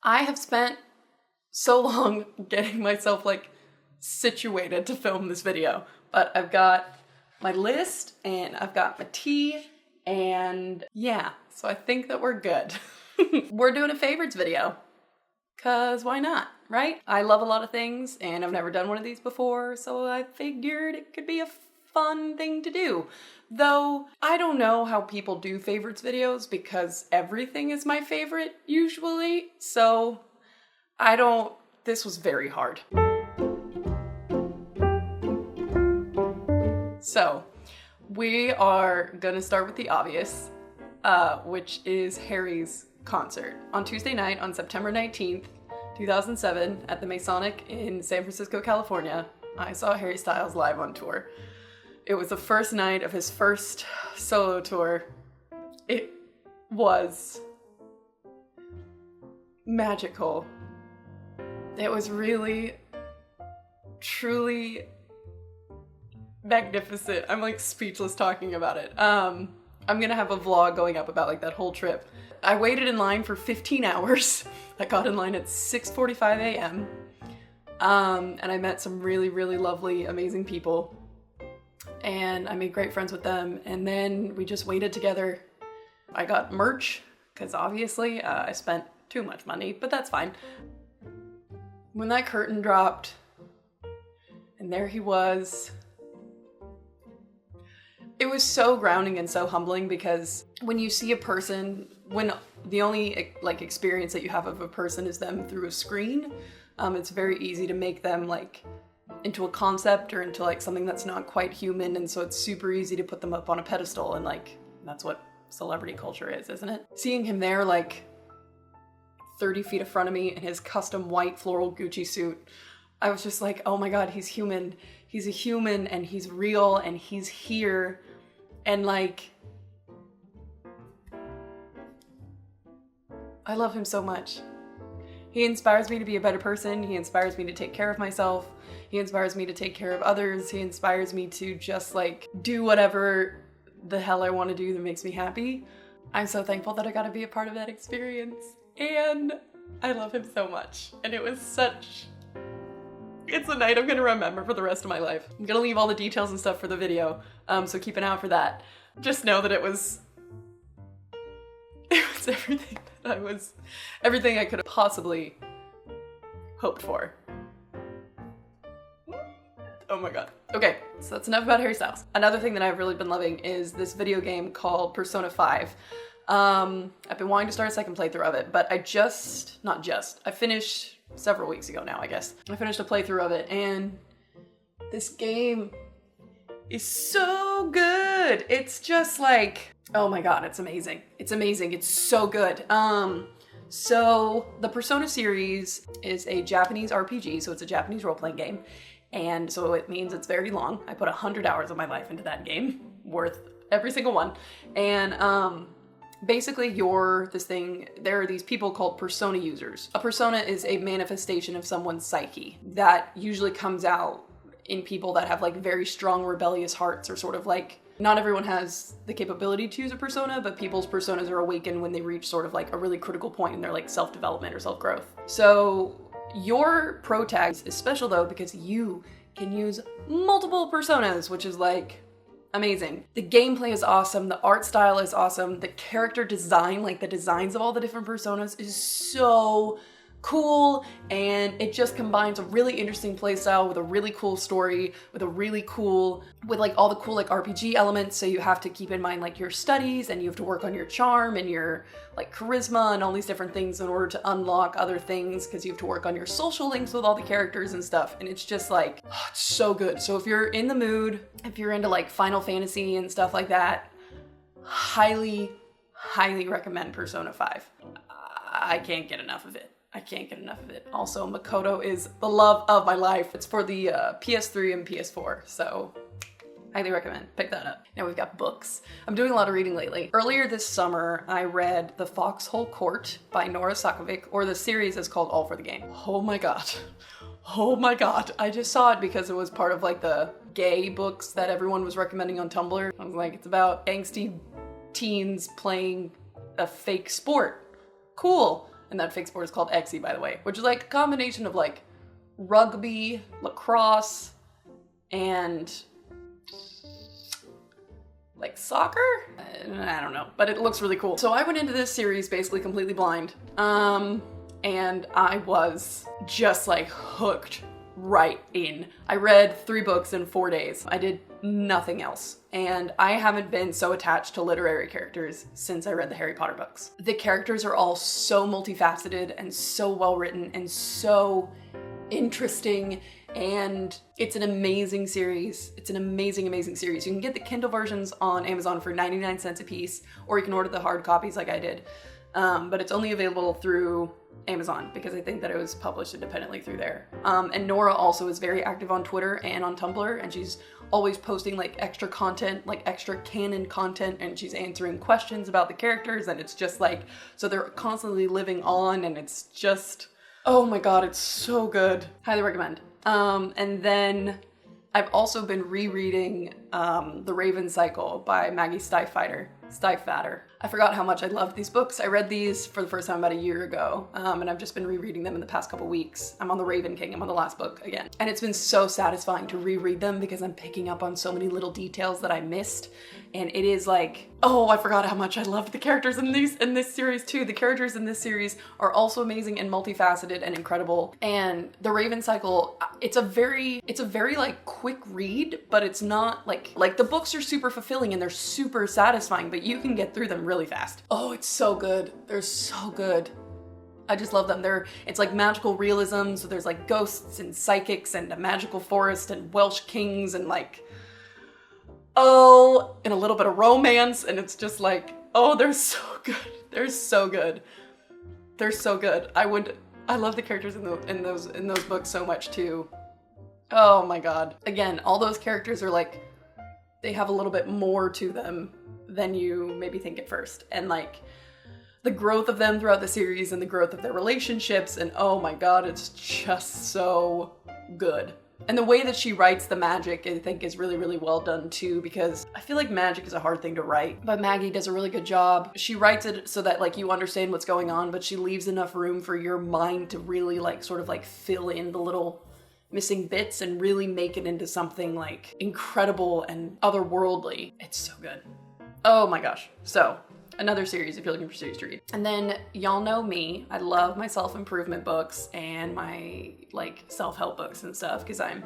I have spent so long getting myself like situated to film this video, but I've got my list and I've got my tea and yeah, so I think that we're good. We're doing a favorites video, cause why not, right? I love a lot of things and I've never done one of these before, so I figured it could be a fun thing to do. Though, I don't know how people do favorites videos because everything is my favorite usually, so this was very hard. So, we are gonna start with the obvious, which is Harry's concert. On Tuesday night, on September 19th, 2007, at the Masonic in San Francisco, California, I saw Harry Styles live on tour. It was the first night of his first solo tour. It was magical. It was really, truly magnificent. I'm like speechless talking about it. I'm gonna have a vlog going up about like that whole trip. I waited in line for 15 hours. I got in line at 6:45 a.m. And I met some really, really lovely, amazing people. And I made great friends with them. And then we just waited together. I got merch, because obviously I spent too much money, but that's fine. When that curtain dropped, and there he was, it was so grounding and so humbling because when you see a person, when the only like experience that you have of a person is them through a screen, it's very easy to make them like into a concept or into like something that's not quite human, and so it's super easy to put them up on a pedestal, and like that's what celebrity culture is, isn't it? Seeing him there like 30 feet in front of me in his custom white floral Gucci suit, I was just like, oh my god, he's human. He's a human and he's real and he's here, and like I love him so much. He inspires me to be a better person. He inspires me to take care of myself. He inspires me to take care of others. He inspires me to just like do whatever the hell I want to do that makes me happy. I'm so thankful that I got to be a part of that experience. And I love him so much. And it was it's a night I'm gonna remember for the rest of my life. I'm gonna leave all the details and stuff for the video, so keep an eye out for that. Just know that it was everything I could have possibly hoped for. Oh my god. Okay, so that's enough about Harry Styles. Another thing that I've really been loving is this video game called Persona 5. I've been wanting to start a second playthrough of it, but I finished several weeks ago now, I guess. I finished a playthrough of it, and this game is so good. It's just like, oh my god, it's amazing. It's amazing. It's so good. So the Persona series is a Japanese RPG, so it's a Japanese role-playing game. And so it means it's very long. I put 100 hours of my life into that game, worth every single one. And basically there are these people called persona users. A persona is a manifestation of someone's psyche that usually comes out in people that have like very strong rebellious hearts, or sort of like, not everyone has the capability to use a persona, but people's personas are awakened when they reach sort of like a really critical point in their like self-development or self-growth. So your pro tag is special though because you can use multiple personas, which is like amazing. The gameplay is awesome, the art style is awesome, the character design, like the designs of all the different personas is so cool, and it just combines a really interesting playstyle with a really cool story, with like all the cool like RPG elements. So you have to keep in mind like your studies, and you have to work on your charm and your like charisma and all these different things in order to unlock other things, because you have to work on your social links with all the characters and stuff. And it's just like, oh, it's so good. So if you're in the mood, if you're into like Final Fantasy and stuff like that, highly recommend Persona 5. I can't get enough of it. Also, Makoto is the love of my life. It's for the PS3 and PS4, so highly recommend. Pick that up. Now we've got books. I'm doing a lot of reading lately. Earlier this summer, I read The Foxhole Court by Nora Sakavic, or the series is called All for the Game. Oh my god. I just saw it because it was part of like the gay books that everyone was recommending on Tumblr. I was like, it's about angsty teens playing a fake sport. Cool. and that fake sport is called Exy, by the way, which is like a combination of like rugby, lacrosse, and like soccer? I don't know, but it looks really cool. So I went into this series basically completely blind, and I was just like hooked right in. I read 3 books in 4 days. I did nothing else. And I haven't been so attached to literary characters since I read the Harry Potter books. The characters are all so multifaceted and so well written and so interesting, and it's an amazing series. It's an amazing, amazing series. You can get the Kindle versions on Amazon for 99 cents a piece, or you can order the hard copies like I did. But it's only available through Amazon because I think that it was published independently through there. And Nora also is very active on Twitter and on Tumblr, and she's always posting like extra content, like extra canon content, and she's answering questions about the characters, and it's just like, so they're constantly living on, and it's just, oh my god, it's so good. Highly recommend. And then I've also been rereading The Raven Cycle by Maggie Stiefvater. I forgot how much I loved these books. I read these for the first time about a year ago, and I've just been rereading them in the past couple weeks. I'm on The Raven King, I'm on the last book again. And it's been so satisfying to reread them because I'm picking up on so many little details that I missed. And it is like, oh, I forgot how much I loved the characters in this series too. The characters in this series are also amazing and multifaceted and incredible. And The Raven Cycle, it's a very like quick read, but it's not like the books are super fulfilling and they're super satisfying, but you can get through them really fast. Oh, it's so good. They're so good. I just love them. It's like magical realism, so there's like ghosts and psychics and a magical forest and Welsh kings and like, oh, and a little bit of romance, and it's just like, oh, they're so good. They're so good. They're so good. I love the characters in those books so much too. Oh my god. Again, all those characters are like, they have a little bit more to them than you maybe think at first. And like the growth of them throughout the series and the growth of their relationships, and oh my god, it's just so good. And the way that she writes the magic, I think, is really, really well done too, because I feel like magic is a hard thing to write, but Maggie does a really good job. She writes it so that like you understand what's going on, but she leaves enough room for your mind to really like sort of like fill in the little missing bits and really make it into something like incredible and otherworldly. It's so good. Oh my gosh. So another series if you're looking for series to read. And then y'all know me. I love my self-improvement books and my like self-help books and stuff because I'm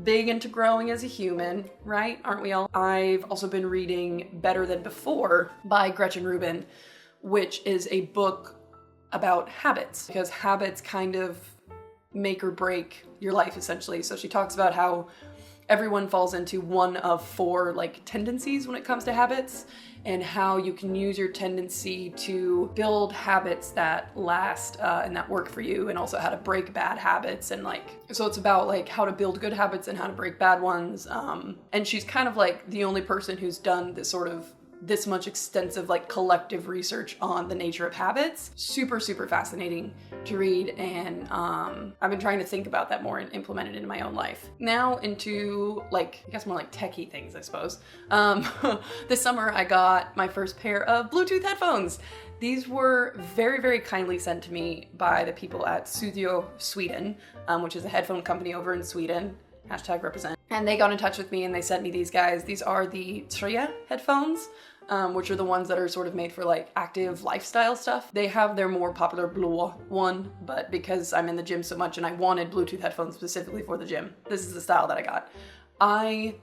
big into growing as a human, right? Aren't we all? I've also been reading Better Than Before by Gretchen Rubin, which is a book about habits, because habits kind of make or break your life essentially. So she talks about how everyone falls into one of 4 like tendencies when it comes to habits, and how you can use your tendency to build habits that last and that work for you, and also how to break bad habits. And like, so it's about like how to build good habits and how to break bad ones. And she's kind of like the only person who's done this much extensive like collective research on the nature of habits. Super, super fascinating to read, and I've been trying to think about that more and implement it into my own life. Now into like, I guess more like techie things, I suppose. This summer I got my first pair of Bluetooth headphones. These were very, very kindly sent to me by the people at Studio Sweden, which is a headphone company over in Sweden. #represent. And they got in touch with me and they sent me these guys. These are the cheyenne headphones, which are the ones that are sort of made for like active lifestyle stuff. They have their more popular blue one, but because I'm in the gym so much and I wanted Bluetooth headphones specifically for the gym, this is the style that I got. I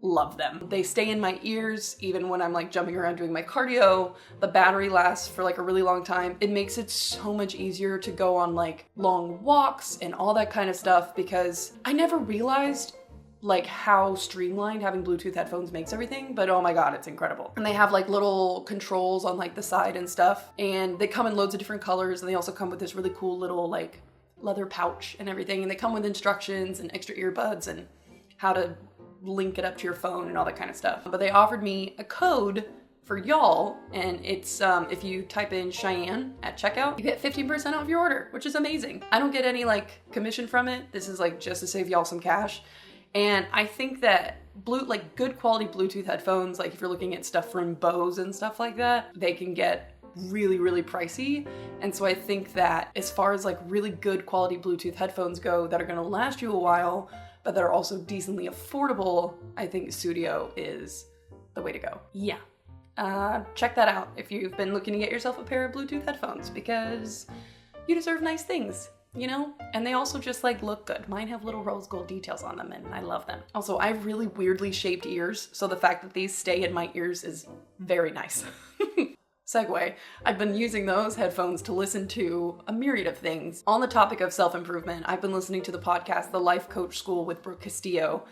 love them. They stay in my ears even when I'm like jumping around doing my cardio. The battery lasts for like a really long time. It makes it so much easier to go on like long walks and all that kind of stuff, because I never realized like how streamlined having Bluetooth headphones makes everything, but oh my god, it's incredible. And they have like little controls on like the side and stuff, and they come in loads of different colors, and they also come with this really cool little like leather pouch and everything, and they come with instructions and extra earbuds and how to link it up to your phone and all that kind of stuff. But they offered me a code for y'all, and it's if you type in Cheyenne at checkout, you get 15% off your order, which is amazing. I don't get any like commission from it. This is like just to save y'all some cash. And I think that good quality Bluetooth headphones, like if you're looking at stuff from Bose and stuff like that, they can get really, really pricey. And so I think that as far as like really good quality Bluetooth headphones go that are gonna last you a while, but that are also decently affordable, I think Studio is the way to go. Yeah. Check that out if you've been looking to get yourself a pair of Bluetooth headphones, because you deserve nice things, you know? And they also just like look good. Mine have little rose gold details on them and I love them. Also, I have really weirdly shaped ears, so the fact that these stay in my ears is very nice. Segue. I've been using those headphones to listen to a myriad of things. On the topic of self-improvement, I've been listening to the podcast, The Life Coach School with Brooke Castillo,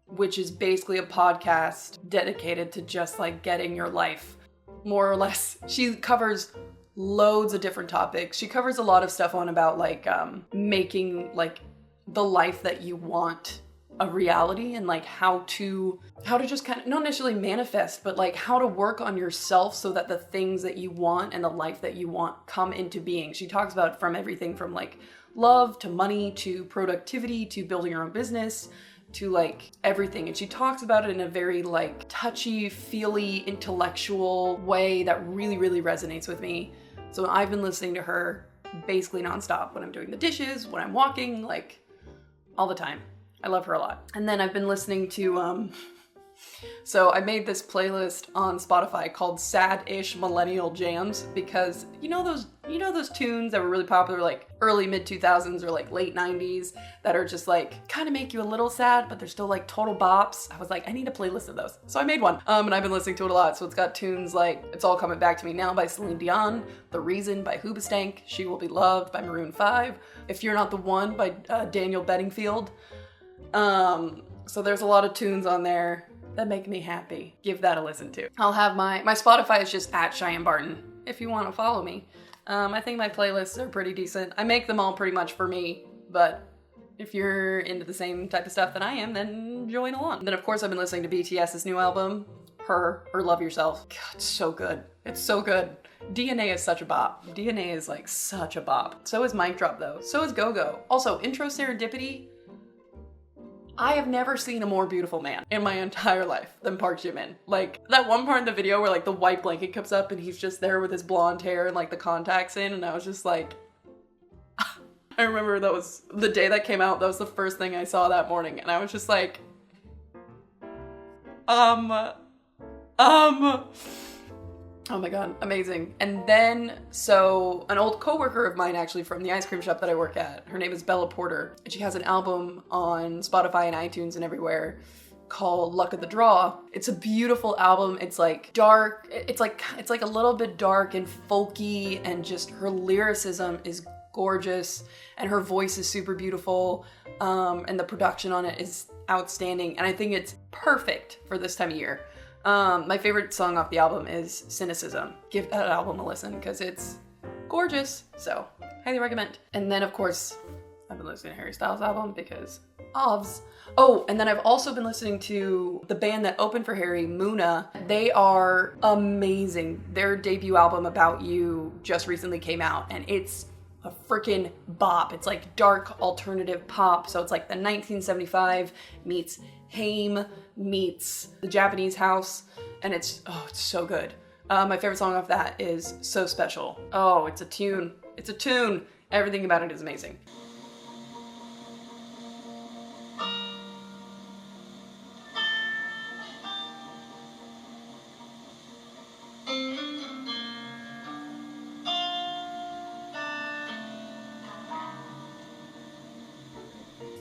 which is basically a podcast dedicated to just like getting your life, more or less. She covers loads of different topics. She covers a lot of stuff on about like making like the life that you want a reality, and like how to just kind of not necessarily manifest, but like how to work on yourself so that the things that you want and the life that you want come into being. She talks about from everything from like love to money to productivity to building your own business to like everything. And she talks about it in a very like touchy, feely, intellectual way that really, really resonates with me. So I've been listening to her basically nonstop when I'm doing the dishes, when I'm walking, like all the time. I love her a lot. And then I've been listening to, so I made this playlist on Spotify called Sad-ish Millennial Jams, because you know those tunes that were really popular like early mid 2000s or like late 90s that are just like kind of make you a little sad, but they're still like total bops. I was like, I need a playlist of those. So I made one. And I've been listening to it a lot. So it's got tunes like It's All Coming Back to Me Now by Celine Dion, The Reason by Hoobastank, She Will Be Loved by Maroon 5, If You're Not the One by Daniel Bedingfield. So there's a lot of tunes on there that make me happy. Give that a listen to. I'll have my Spotify is just at Cheyenne Barton if you want to follow me. I think my playlists are pretty decent. I make them all pretty much for me, but if you're into the same type of stuff that I am, then join along. Then of course I've been listening to BTS's new album, Her or Love Yourself. God, it's so good. It's so good. DNA is such a bop. DNA is like such a bop. So is Mic Drop though. So is Go Go. Also, Intro Serendipity. I have never seen a more beautiful man in my entire life than Park Jimin. Like that one part in the video where like the white blanket comes up and he's just there with his blonde hair and like the contacts in, and I was just like, I remember that was the day that came out. That was the first thing I saw that morning, and I was just like, oh my god, amazing. And then, so an old coworker of mine actually from the ice cream shop that I work at, her name is Bella Porter, and she has an album on Spotify and iTunes and everywhere called Luck of the Draw. It's a beautiful album. It's like dark, it's like a little bit dark and folky, and just her lyricism is gorgeous and her voice is super beautiful, and the production on it is outstanding, and I think it's perfect for this time of year. My favorite song off the album is Cynicism. Give that album a listen because it's gorgeous, so highly recommend. And then of course, I've been listening to Harry Styles' album because OVS. Oh, and then I've also been listening to the band that opened for Harry, Muna. They are amazing. Their debut album, About You, just recently came out, and it's a freaking bop. It's like dark alternative pop, so it's like the 1975 meets Haim meets the Japanese house, and it's so good. My favorite song off that is So Special. Oh, it's a tune. It's a tune. Everything about it is amazing.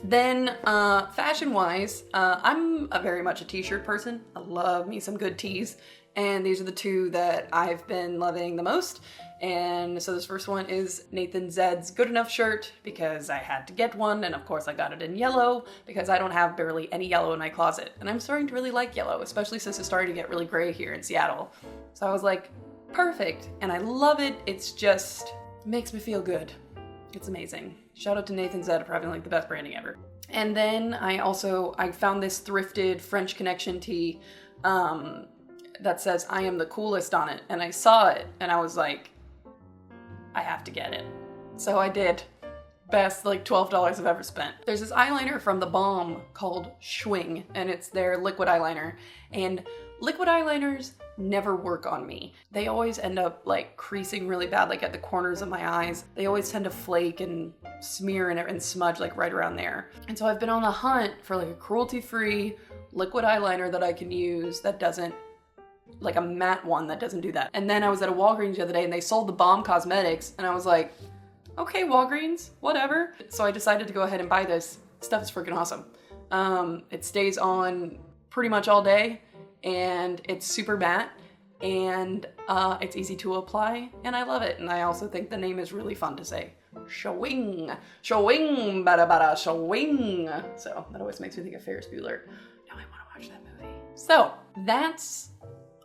Then, fashion-wise, I'm very much a t-shirt person. I love me some good tees, and these are the two that I've been loving the most. And so this first one is Nathan Zed's Good Enough shirt, because I had to get one, and of course I got it in yellow, because I don't have barely any yellow in my closet. And I'm starting to really like yellow, especially since it's starting to get really gray here in Seattle. So I was like, perfect, and I love it. It's just, makes me feel good. It's amazing. Shout out to Nathan Zed for having like the best branding ever. And then I found this thrifted French Connection tee that says I am the coolest on it. And I saw it and I was like, I have to get it. So I did. Best like $12 I've ever spent. There's this eyeliner from The Balm called Schwing, and it's their liquid eyeliner. And Liquid eyeliners never work on me. They always end up like creasing really bad, like at the corners of my eyes. They always tend to flake and smear and smudge like right around there. And so I've been on the hunt for like a cruelty-free liquid eyeliner that I can use that doesn't, like a matte one that doesn't do that. And then I was at a Walgreens the other day and they sold the Bomb Cosmetics and I was like, okay, Walgreens, whatever. So I decided to go ahead and buy this. Stuff is freaking awesome. It stays on pretty much all day and it's super matte and it's easy to apply and I love it. And I also think the name is really fun to say. Showing, showing, bada bada, showing. So that always makes me think of Ferris Bueller. Now I want to watch that movie. So that's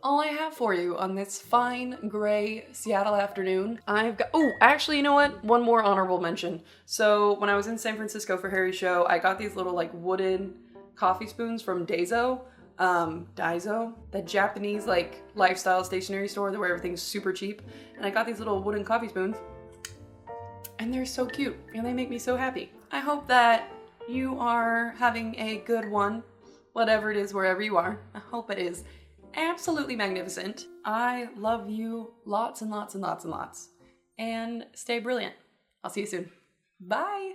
all I have for you on this fine gray Seattle afternoon. I've got, oh, actually, you know what? One more honorable mention. So when I was in San Francisco for Harry's show, I got these little like wooden coffee spoons from Daiso, the Japanese like lifestyle stationery store where everything's super cheap. And I got these little wooden coffee spoons and they're so cute and they make me so happy. I hope that you are having a good one, whatever it is, wherever you are. I hope it is absolutely magnificent. I love you lots and lots and lots and lots. And stay brilliant. I'll see you soon. Bye.